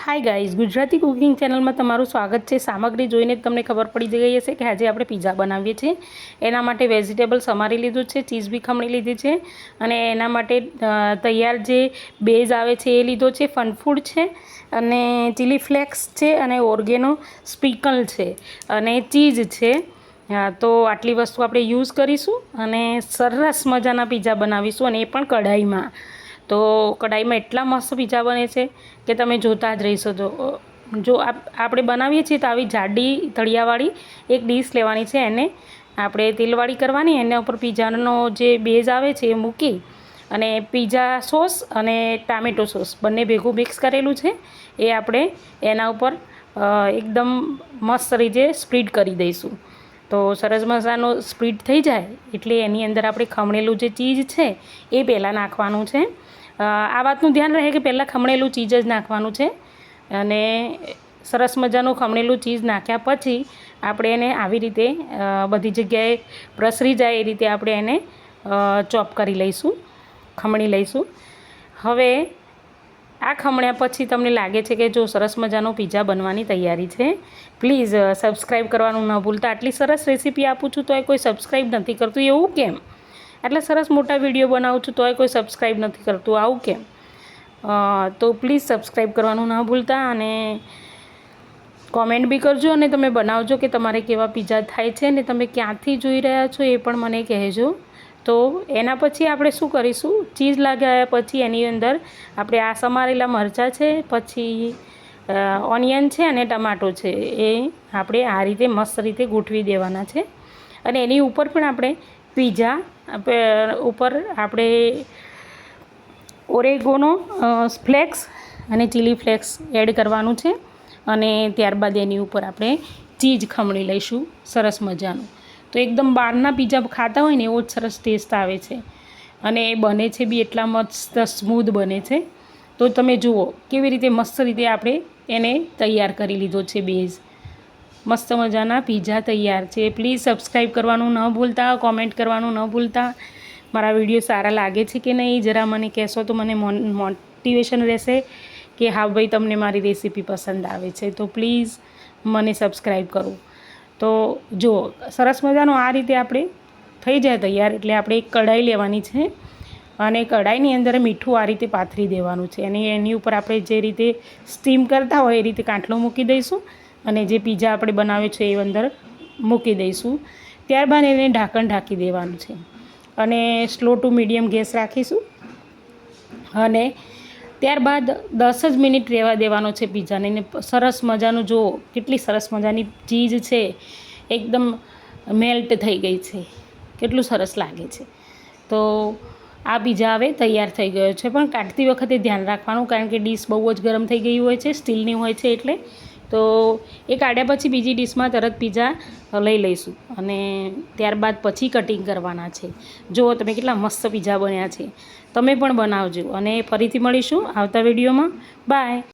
Hi guys, Gujarati cooking ચેનલમાં તમારું સ્વાગત છે। સામગ્રી જોઈને જ તમને ખબર પડી ગઈ હશે કે આજે આપણે પિઝા બનાવીએ છીએ। એના માટે વેજીટેબલ સમારી લીધું છે, ચીઝ બી ખમણી લીધી છે અને એના માટે તૈયાર જે બેઝ આવે છે એ લીધો છે, ફનફૂડ છે અને ચીલી ફ્લેક્સ છે અને ઓર્ગેનો સ્પ્રિંકલ છે અને ચીઝ છે। તો આટલી વસ્તુ આપણે યુઝ કરીશું અને સરસ મજાના પિઝા બનાવીશું અને એ પણ કઢાઈમાં। તો કઢાઈમાં એટલા મસ્ત પિઝા બને છે કે તમે જોતા જ રહીશો। જો આપણે બનાવીએ છીએ તો આવી જાડી તળિયાવાળી એક ડીશ લેવાની છે, એને આપણે તેલવાળી કરવાની, એના ઉપર પિઝાનો જે બેઝ આવે છે એ મૂકી અને પિઝા સોસ અને ટામેટો સોસ બંને ભેગું મિક્સ કરેલું છે એ આપણે એના ઉપર એકદમ મસ્ત રીતે સ્પ્રેડ કરી દઈશું। તો સરસ મજાનો સ્પ્રેડ થઈ જાય એટલે એની અંદર આપણે ખમણેલું જે ચીઝ છે એ પહેલાં નાખવાનું છે। આ વાતનું ધ્યાન રહે કે પહેલાં ખમણેલું ચીઝ જ નાખવાનું છે અને સરસ મજાનું ખમણેલું ચીઝ નાખ્યા પછી આપણે એને આવી રીતે બધી જગ્યાએ પ્રસરી જાય એ રીતે આપણે એને ચોપ કરી લઈશું, ખમણી લઈશું। હવે આ ખમણ્યા પછી તમને લાગે છે કે જો સરસ મજાનો પિઝા બનવાની તૈયારી છે, પ્લીઝ સબસ્ક્રાઈબ કરવાનું ન ભૂલતા। આટલી સરસ રેસીપી આપું છું તોય કોઈ સબસ્ક્રાઈબ નથી કરતું, એવું કેમ? આટલા સરસ મોટા વિડીયો બનાવું છું તોય કોઈ સબસ્ક્રાઈબ નથી કરતું, આવું કેમ? તો પ્લીઝ સબસ્ક્રાઈબ કરવાનું ન ભૂલતા અને કોમેન્ટ બી કરજો અને તમે બનાવજો કે તમારે કેવા પિઝા થાય છે ને તમે ક્યાંથી જોઈ રહ્યા છો એ પણ મને કહેજો। તો એના પછી આપણે શું કરીશું, ચીઝ લગાવ્યા પછી એની અંદર આપણે આ સમારેલા મરચાં છે, પછી ઓનિયન છે અને ટમાટો છે એ આપણે આ રીતે મસ્ત રીતે ગોઠવી દેવાના છે અને એની ઉપર પણ આપણે પિઝા ઉપર આપણે ઓરેગોનો ફ્લેક્સ અને ચીલી ફ્લેક્સ એડ કરવાનું છે અને ત્યારબાદ એની ઉપર આપણે ચીઝ ખમણી લઈશું સરસ મજાનું। તો એકદમ બહારના પિઝા ખાતા હોય ને એવો જ સરસ ટેસ્ટ આવે છે અને એ બને છે બી એટલા મસ્ત સ્મૂધ બને છે। તો તમે જુઓ કેવી રીતે મસ્ત રીતે આપણે એને તૈયાર કરી લીધો છે બેઝ, મસ્ત મજાના પિઝા તૈયાર છે। પ્લીઝ સબસ્ક્રાઈબ કરવાનું ન ભૂલતા, કોમેન્ટ કરવાનું ન ભૂલતા। મારા વિડીયો સારા લાગે છે કે નહીં જરા મને કહેશો તો મને મોટિવેશન રહેશે કે હા ભાઈ તમને મારી રેસીપી પસંદ આવે છે। તો પ્લીઝ મને સબસ્ક્રાઈબ કરો। તો જુઓ સરસ મજાનું આ રીતે આપણે થઈ જાય તૈયાર એટલે આપણે એક કઢાઈ લેવાની છે અને કઢાઈની અંદર મીઠું આ રીતે પાથરી દેવાનું છે અને એની ઉપર આપણે જે રીતે સ્ટીમ કરતા હોય એ રીતે કાંઠલો મૂકી દઈશું અને જે પિઝા આપણે બનાવ્યો છે એ અંદર મૂકી દઈશું। ત્યારબાદ એને ઢાંકણ ઢાંકી દેવાનું છે અને સ્લો ટુ મીડિયમ ગેસ રાખીશું અને ત્યારબાદ 10 જ મિનિટ રહેવા દેવાનો છે પિઝાને। એને સરસ મજાનું જુઓ કેટલી સરસ મજાની ચીઝ છે, એકદમ મેલ્ટ થઈ ગઈ છે, કેટલું સરસ લાગે છે। તો આ પિઝા હવે તૈયાર થઈ ગયો છે, પણ કાઢતી વખતે ધ્યાન રાખવાનું કારણ કે ડીશ બહુ જ ગરમ થઈ ગઈ હોય છે, સ્ટીલની હોય છે એટલે। તો એ કાઢ્યા પછી બીજી ડીશમાં તરત પિઝા લઈ લઈશું અને ત્યારબાદ પછી કટિંગ કરવાના છે। જુઓ તમે કેટલા મસ્ત પિઝા બન્યા છે, તમે પણ બનાવજો અને ફરીથી મળીશું આવતા વિડીયોમાં। બાય।